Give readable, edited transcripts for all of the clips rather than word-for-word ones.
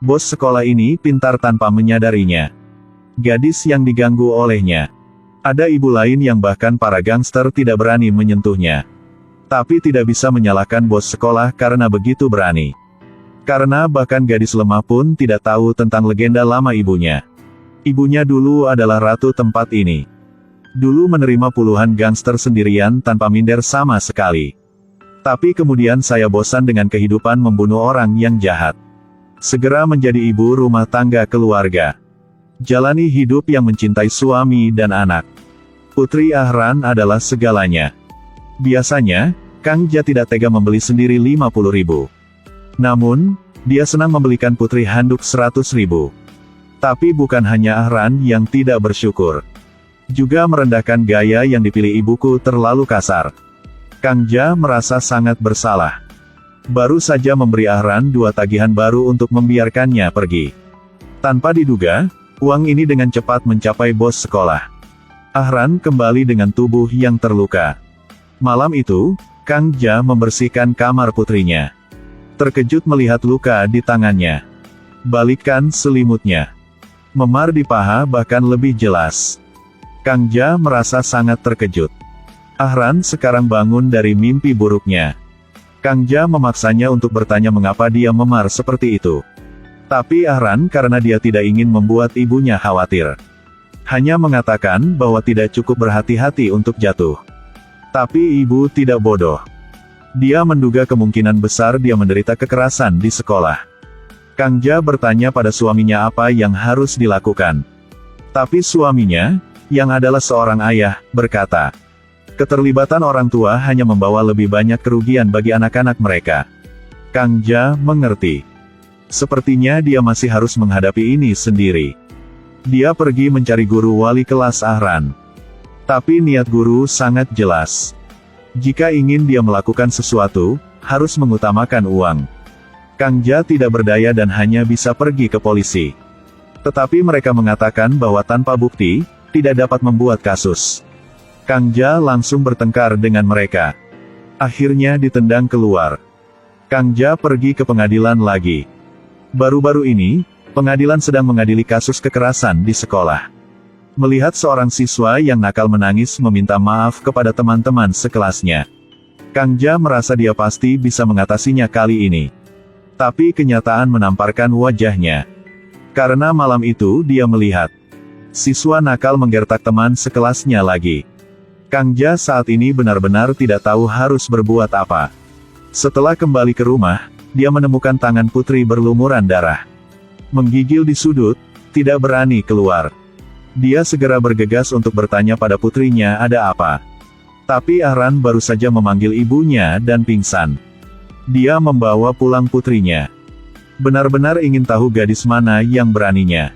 Bos sekolah ini pintar tanpa menyadarinya. Gadis yang diganggu olehnya. Ada ibu lain yang bahkan para gangster tidak berani menyentuhnya. Tapi tidak bisa menyalahkan bos sekolah karena begitu berani. Karena bahkan gadis lemah pun tidak tahu tentang legenda lama ibunya. Ibunya dulu adalah ratu tempat ini. Dulu menerima puluhan gangster sendirian tanpa minder sama sekali. Tapi kemudian saya bosan dengan kehidupan membunuh orang yang jahat. Segera menjadi ibu rumah tangga keluarga. Jalani hidup yang mencintai suami dan anak. Putri Ahran adalah segalanya. Biasanya, Kang Ja tidak tega membeli sendiri 50.000. Namun, dia senang membelikan Putri handuk 100.000. Tapi bukan hanya Ahran yang tidak bersyukur. Juga merendahkan gaya yang dipilih ibuku terlalu kasar. Kang Ja merasa sangat bersalah. Baru saja memberi Ahran 2 tagihan baru untuk membiarkannya pergi. Tanpa diduga, uang ini dengan cepat mencapai bos sekolah. Ahran kembali dengan tubuh yang terluka. Malam itu, Kang Ja membersihkan kamar putrinya. Terkejut melihat luka di tangannya. Balikkan selimutnya. Memar di paha bahkan lebih jelas. Kang Ja merasa sangat terkejut. Ahran sekarang bangun dari mimpi buruknya. Kang Ja memaksanya untuk bertanya mengapa dia memar seperti itu. Tapi Ahran karena dia tidak ingin membuat ibunya khawatir. Hanya mengatakan bahwa tidak cukup berhati-hati untuk jatuh. Tapi ibu tidak bodoh. Dia menduga kemungkinan besar dia menderita kekerasan di sekolah. Kang Ja bertanya pada suaminya apa yang harus dilakukan. Tapi suaminya, yang adalah seorang ayah, berkata, keterlibatan orang tua hanya membawa lebih banyak kerugian bagi anak-anak mereka. Kang Ja mengerti. Sepertinya dia masih harus menghadapi ini sendiri. Dia pergi mencari guru wali kelas Ahran. Tapi niat guru sangat jelas. Jika ingin dia melakukan sesuatu, harus mengutamakan uang. Kang Ja tidak berdaya dan hanya bisa pergi ke polisi. Tetapi mereka mengatakan bahwa tanpa bukti, tidak dapat membuat kasus. Kang Ja langsung bertengkar dengan mereka. Akhirnya ditendang keluar. Kang Ja pergi ke pengadilan lagi. Baru-baru ini, pengadilan sedang mengadili kasus kekerasan di sekolah. Melihat seorang siswa yang nakal menangis meminta maaf kepada teman-teman sekelasnya. Kang Ja merasa dia pasti bisa mengatasinya kali ini. Tapi kenyataan menamparkan wajahnya. Karena malam itu dia melihat siswa nakal menggertak teman sekelasnya lagi. Kang Ja saat ini benar-benar tidak tahu harus berbuat apa. Setelah kembali ke rumah, dia menemukan tangan putri berlumuran darah. Menggigil di sudut, tidak berani keluar. Dia segera bergegas untuk bertanya pada putrinya ada apa. Tapi Ahran baru saja memanggil ibunya dan pingsan. Dia membawa pulang putrinya. Benar-benar ingin tahu gadis mana yang beraninya.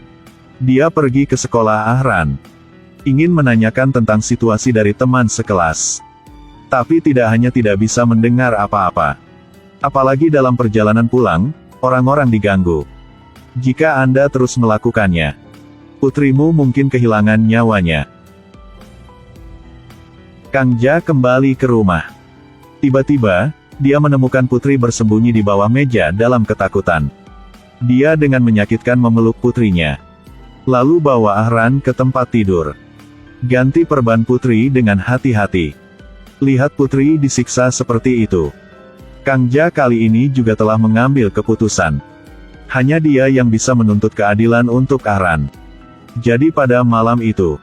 Dia pergi ke sekolah Ahran. Ingin menanyakan tentang situasi dari teman sekelas. Tapi tidak hanya tidak bisa mendengar apa-apa. Apalagi dalam perjalanan pulang, orang-orang diganggu. Jika Anda terus melakukannya, putrimu mungkin kehilangan nyawanya. Kang Ja kembali ke rumah. Tiba-tiba, dia menemukan putri bersembunyi di bawah meja dalam ketakutan. Dia dengan menyakitkan memeluk putrinya. Lalu bawa Ahran ke tempat tidur. Ganti perban putri dengan hati-hati. Lihat putri disiksa seperti itu. Kang Ja kali ini juga telah mengambil keputusan. Hanya dia yang bisa menuntut keadilan untuk Ahran. Jadi pada malam itu,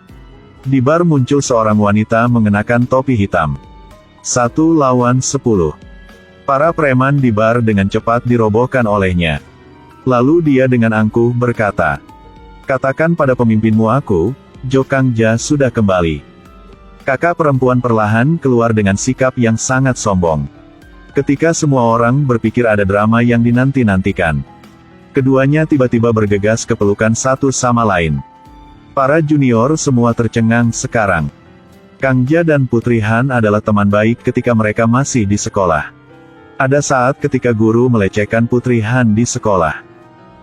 di bar muncul seorang wanita mengenakan topi hitam. 1 lawan 10. Para preman di bar dengan cepat dirobohkan olehnya. Lalu dia dengan angkuh berkata, katakan pada pemimpinmu aku, Jo Kang Ja sudah kembali. Kakak perempuan perlahan keluar dengan sikap yang sangat sombong. Ketika semua orang berpikir ada drama yang dinanti-nantikan. Keduanya tiba-tiba bergegas ke pelukan satu sama lain. Para junior semua tercengang sekarang. Kang Ja dan Putri Han adalah teman baik ketika mereka masih di sekolah. Ada saat ketika guru melecehkan Putri Han di sekolah.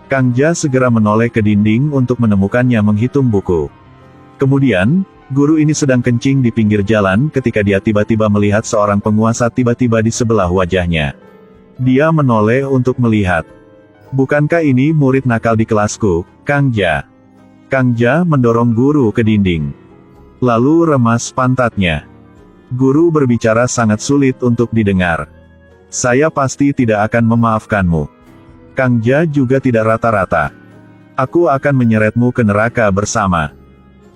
Kang Ja segera menoleh ke dinding untuk menemukannya menghitung buku. Kemudian, guru ini sedang kencing di pinggir jalan ketika dia tiba-tiba melihat seorang penguasa tiba-tiba di sebelah wajahnya. Dia menoleh untuk melihat. Bukankah ini murid nakal di kelasku, Kang Ja? Kang Ja mendorong guru ke dinding. Lalu remas pantatnya. Guru berbicara sangat sulit untuk didengar. Saya pasti tidak akan memaafkanmu. Kang Ja juga tidak rata-rata. Aku akan menyeretmu ke neraka bersama.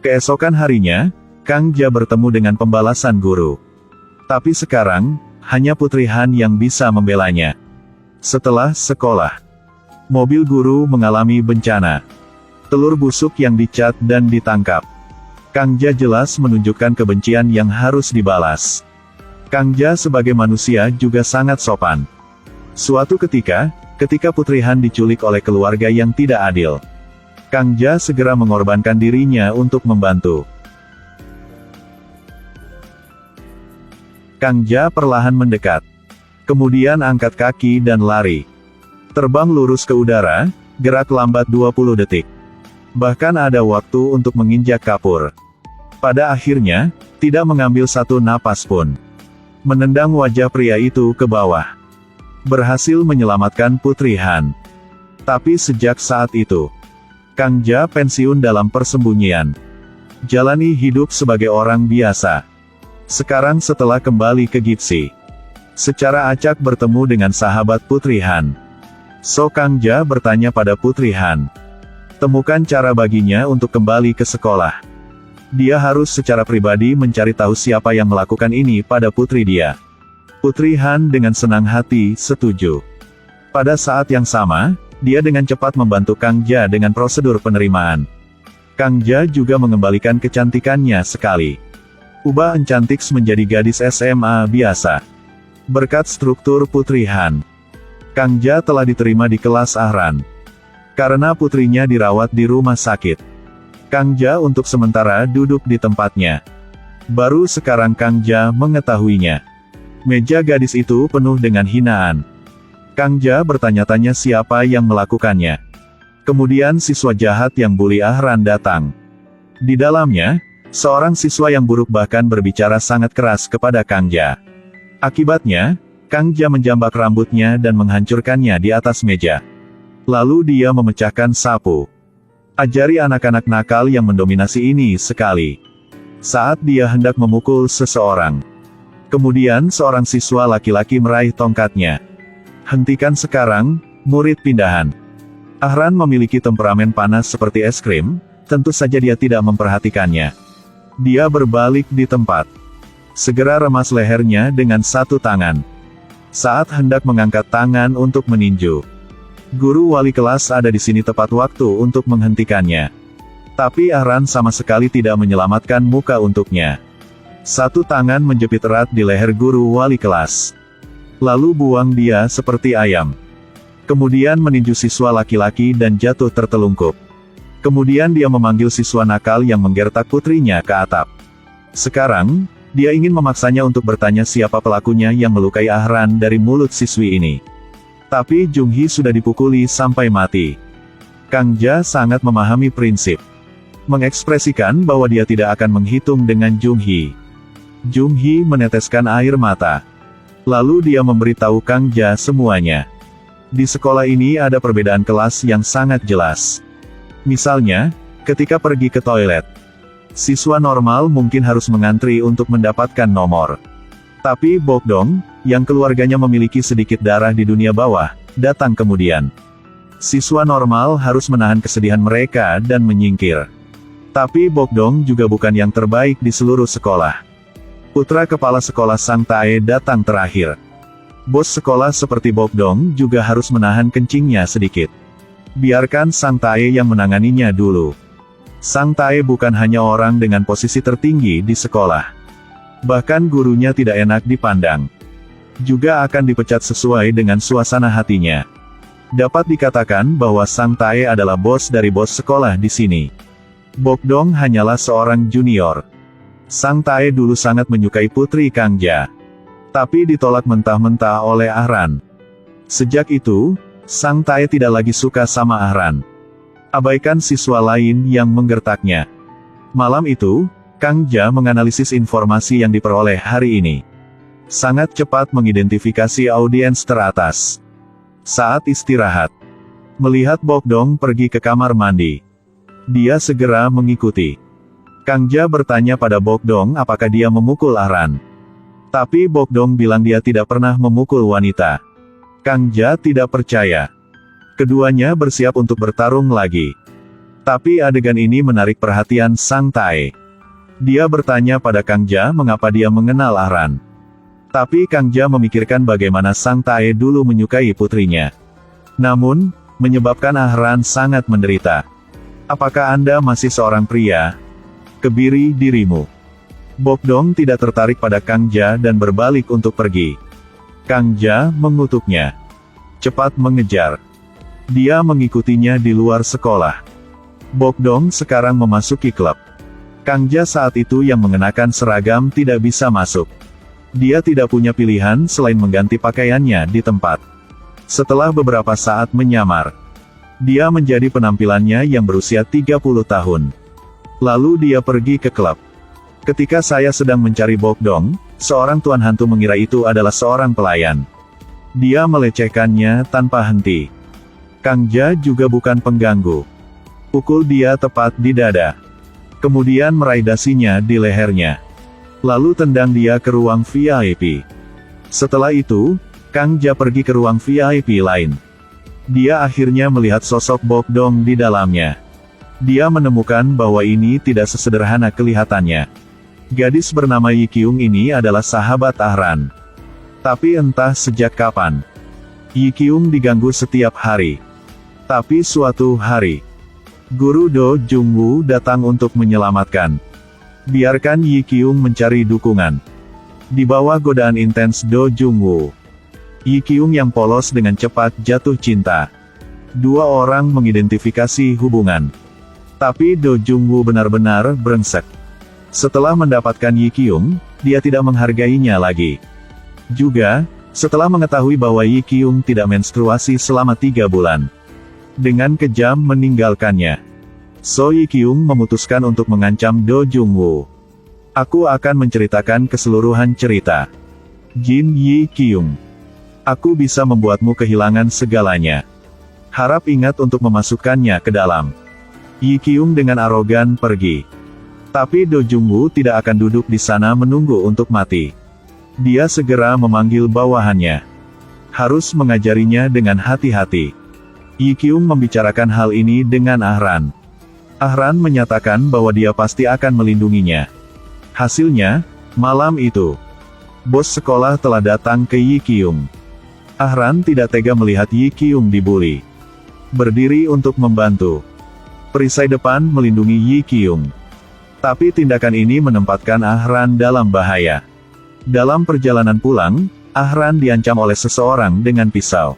Keesokan harinya, Kang Ja bertemu dengan pembalasan guru. Tapi sekarang, hanya Putri Han yang bisa membelanya. Setelah sekolah, mobil guru mengalami bencana. Telur busuk yang dicat dan ditangkap. Kang Ja jelas menunjukkan kebencian yang harus dibalas. Kang Ja sebagai manusia juga sangat sopan. Suatu ketika Putri Han diculik oleh keluarga yang tidak adil, Kang Ja segera mengorbankan dirinya untuk membantu. Kang Ja perlahan mendekat. Kemudian angkat kaki dan lari. Terbang lurus ke udara, gerak lambat 20 detik. Bahkan ada waktu untuk menginjak kapur. Pada akhirnya, tidak mengambil satu napas pun. Menendang wajah pria itu ke bawah. Berhasil menyelamatkan Putri Han. Tapi sejak saat itu, Kang Ja pensiun dalam persembunyian. Jalani hidup sebagai orang biasa. Sekarang setelah kembali ke Gipsi, secara acak bertemu dengan sahabat Putri Han. So Kang Ja bertanya pada Putri Han. Temukan cara baginya untuk kembali ke sekolah. Dia harus secara pribadi mencari tahu siapa yang melakukan ini pada putri dia. Putri Han dengan senang hati setuju. Pada saat yang sama, dia dengan cepat membantu Kang Ja dengan prosedur penerimaan. Kang Ja juga mengembalikan kecantikannya sekali. Ubah Enchantics menjadi gadis SMA biasa. Berkat struktur Putri Han, Kang Ja telah diterima di kelas Ahran. Karena putrinya dirawat di rumah sakit, Kang Ja untuk sementara duduk di tempatnya. Baru sekarang Kang Ja mengetahuinya. Meja gadis itu penuh dengan hinaan. Kang Ja bertanya-tanya siapa yang melakukannya. Kemudian siswa jahat yang bully Ahran datang. Di dalamnya, seorang siswa yang buruk bahkan berbicara sangat keras kepada Kang Ja. Akibatnya, Kang Ja menjambak rambutnya dan menghancurkannya di atas meja. Lalu dia memecahkan sapu. Ajari anak-anak nakal yang mendominasi ini sekali. Saat dia hendak memukul seseorang, kemudian seorang siswa laki-laki meraih tongkatnya. Hentikan sekarang, murid pindahan. Ahran memiliki temperamen panas seperti es krim, tentu saja dia tidak memperhatikannya. Dia berbalik di tempat. Segera remas lehernya dengan satu tangan. Saat hendak mengangkat tangan untuk meninju, guru wali kelas ada di sini tepat waktu untuk menghentikannya. Tapi Ahran sama sekali tidak menyelamatkan muka untuknya. Satu tangan menjepit erat di leher guru wali kelas. Lalu buang dia seperti ayam. Kemudian meninju siswa laki-laki dan jatuh tertelungkup. Kemudian dia memanggil siswa nakal yang menggertak putrinya ke atap. Sekarang, dia ingin memaksanya untuk bertanya siapa pelakunya yang melukai Ahran dari mulut siswi ini. Tapi Jung Hee sudah dipukuli sampai mati. Kang Ja sangat memahami prinsip. Mengekspresikan bahwa dia tidak akan menghitung dengan Jung Hee. Jung Hee meneteskan air mata. Lalu dia memberitahu Kang Ja semuanya. Di sekolah ini ada perbedaan kelas yang sangat jelas. Misalnya, ketika pergi ke toilet, siswa normal mungkin harus mengantri untuk mendapatkan nomor. Tapi Bokdong, yang keluarganya memiliki sedikit darah di dunia bawah, datang kemudian. Siswa normal harus menahan kesedihan mereka dan menyingkir. Tapi Bokdong juga bukan yang terbaik di seluruh sekolah. Putra kepala sekolah Sang Tae datang terakhir. Bos sekolah seperti Bokdong juga harus menahan kencingnya sedikit. Biarkan Sang Tae yang menanganinya dulu. Sang Tae bukan hanya orang dengan posisi tertinggi di sekolah. Bahkan gurunya tidak enak dipandang. Juga akan dipecat sesuai dengan suasana hatinya. Dapat dikatakan bahwa Sang Tae adalah bos dari bos sekolah di sini. Bokdong hanyalah seorang junior. Sang Tae dulu sangat menyukai putri Kang Ja. Tapi ditolak mentah-mentah oleh Ahran. Sejak itu, Sang Tae tidak lagi suka sama Ahran. Abaikan siswa lain yang menggertaknya. Malam itu, Kang Ja menganalisis informasi yang diperoleh hari ini. Sangat cepat mengidentifikasi audiens teratas. Saat istirahat, Melihat Bokdong pergi ke kamar mandi, dia segera mengikuti. Kang Ja bertanya pada Bokdong apakah dia memukul Ahran. Tapi Bokdong bilang dia tidak pernah memukul wanita. Kang Ja tidak percaya. Keduanya bersiap untuk bertarung lagi. Tapi adegan ini menarik perhatian Sang Tae. Dia bertanya pada Kang Ja mengapa dia mengenal Ahran. Tapi Kang Ja memikirkan bagaimana Sang Tae dulu menyukai putrinya. Namun, menyebabkan Ahran sangat menderita. Apakah Anda masih seorang pria? Kebiri dirimu. Bokdong tidak tertarik pada Kang Ja dan berbalik untuk pergi. Kang Ja mengutuknya. Cepat mengejar. Dia mengikutinya di luar sekolah. Bokdong sekarang memasuki klub. Kang Ja saat itu yang mengenakan seragam tidak bisa masuk. Dia tidak punya pilihan selain mengganti pakaiannya di tempat. Setelah beberapa saat menyamar, dia menjadi penampilannya yang berusia 30 tahun. Lalu dia pergi ke klub. Ketika saya sedang mencari Bokdong, seorang tuan hantu mengira itu adalah seorang pelayan. Dia melecehkannya tanpa henti. Kang Ja juga bukan pengganggu. Pukul dia tepat di dada. Kemudian meraih dasinya di lehernya. Lalu tendang dia ke ruang VIP. Setelah itu, Kang Ja pergi ke ruang VIP lain. Dia akhirnya melihat sosok Bokdong di dalamnya. Dia menemukan bahwa ini tidak sesederhana kelihatannya. Gadis bernama Yi Kyung ini adalah sahabat Ahran. Tapi entah sejak kapan, Yi Kyung diganggu setiap hari. Tapi suatu hari, Guru Do Jungwoo datang untuk menyelamatkan. Biarkan Yi Kyung mencari dukungan. Di bawah godaan intens Do Jungwoo, Yi Kyung yang polos dengan cepat jatuh cinta. Dua orang mengidentifikasi hubungan. Tapi Do Jungwoo benar-benar brengsek. Setelah mendapatkan Yi Kyung, dia tidak menghargainya lagi. Juga, setelah mengetahui bahwa Yi Kyung tidak menstruasi selama 3 bulan. Dengan kejam meninggalkannya, So Yi Kyung memutuskan untuk mengancam Do Jungwoo. Aku akan menceritakan keseluruhan cerita. Jin Yi Kyung. Aku bisa membuatmu kehilangan segalanya. Harap ingat untuk memasukkannya ke dalam. Yi Kyung dengan arogan pergi. Tapi Do Jungwoo tidak akan duduk di sana menunggu untuk mati. Dia segera memanggil bawahannya. Harus mengajarinya dengan hati-hati. Yi Kyung membicarakan hal ini dengan Ahran. Ahran menyatakan bahwa dia pasti akan melindunginya. Hasilnya, malam itu, bos sekolah telah datang ke Yi Kyung. Ahran tidak tega melihat Yi Kyung dibully. Berdiri untuk membantu. Perisai depan melindungi Yi Kyung. Tapi tindakan ini menempatkan Ahran dalam bahaya. Dalam perjalanan pulang, Ahran diancam oleh seseorang dengan pisau.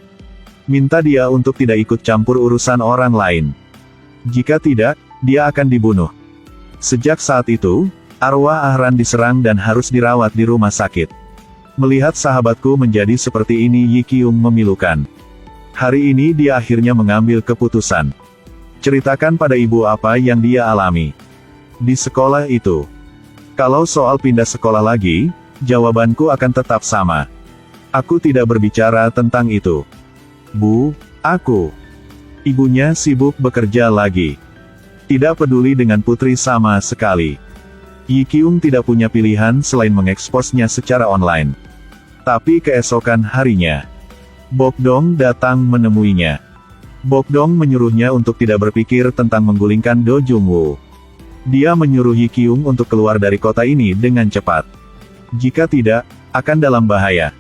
Minta dia untuk tidak ikut campur urusan orang lain. Jika tidak, dia akan dibunuh. Sejak saat itu, arwah Ahran diserang dan harus dirawat di rumah sakit. Melihat sahabatku menjadi seperti ini, Yi Kyung memilukan. Hari ini dia akhirnya mengambil keputusan. Ceritakan pada ibu apa yang dia alami di sekolah itu. Kalau soal pindah sekolah lagi, jawabanku akan tetap sama. Aku tidak berbicara tentang itu. Bu, aku. Ibunya sibuk bekerja lagi. Tidak peduli dengan putri sama sekali. Yi Kyung tidak punya pilihan selain mengeksposnya secara online. Tapi keesokan harinya, Bokdong datang menemuinya. Bokdong menyuruhnya untuk tidak berpikir tentang menggulingkan Do Jungwoo. Dia menyuruh Yi Kyung untuk keluar dari kota ini dengan cepat. Jika tidak, akan dalam bahaya.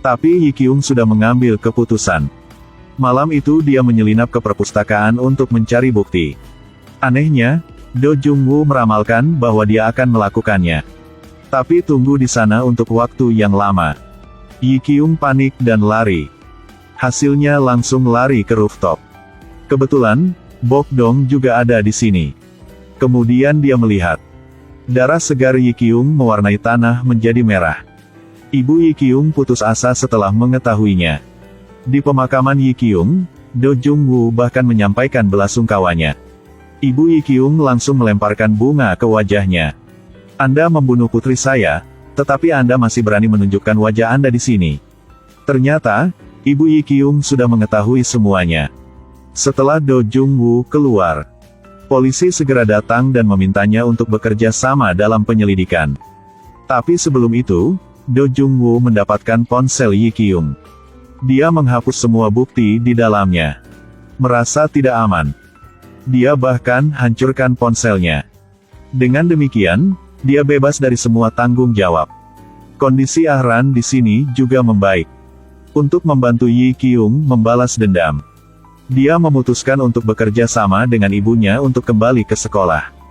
Tapi Yi Kyung sudah mengambil keputusan. Malam itu dia menyelinap ke perpustakaan untuk mencari bukti. Anehnya, Do Jungwoo meramalkan bahwa dia akan melakukannya. Tapi tunggu di sana untuk waktu yang lama. Yi Kyung panik dan lari. Hasilnya langsung lari ke rooftop. Kebetulan, Bokdong juga ada di sini. Kemudian dia melihat darah segar Yi Kyung mewarnai tanah menjadi merah. Ibu Yi Kyung putus asa setelah mengetahuinya. Di pemakaman Yi Kyung, Do Jungwoo bahkan menyampaikan belasungkawanya. Ibu Yi Kyung langsung melemparkan bunga ke wajahnya. Anda membunuh putri saya, tetapi Anda masih berani menunjukkan wajah Anda di sini. Ternyata, Ibu Yi Kyung sudah mengetahui semuanya. Setelah Do Jung-woo keluar, polisi segera datang dan memintanya untuk bekerja sama dalam penyelidikan. Tapi sebelum itu, Do Jung-woo mendapatkan ponsel Yi Kyung. Dia menghapus semua bukti di dalamnya. Merasa tidak aman, dia bahkan hancurkan ponselnya. Dengan demikian, dia bebas dari semua tanggung jawab. Kondisi Ahran di sini juga membaik. Untuk membantu Yi Kyung membalas dendam, dia memutuskan untuk bekerja sama dengan ibunya untuk kembali ke sekolah.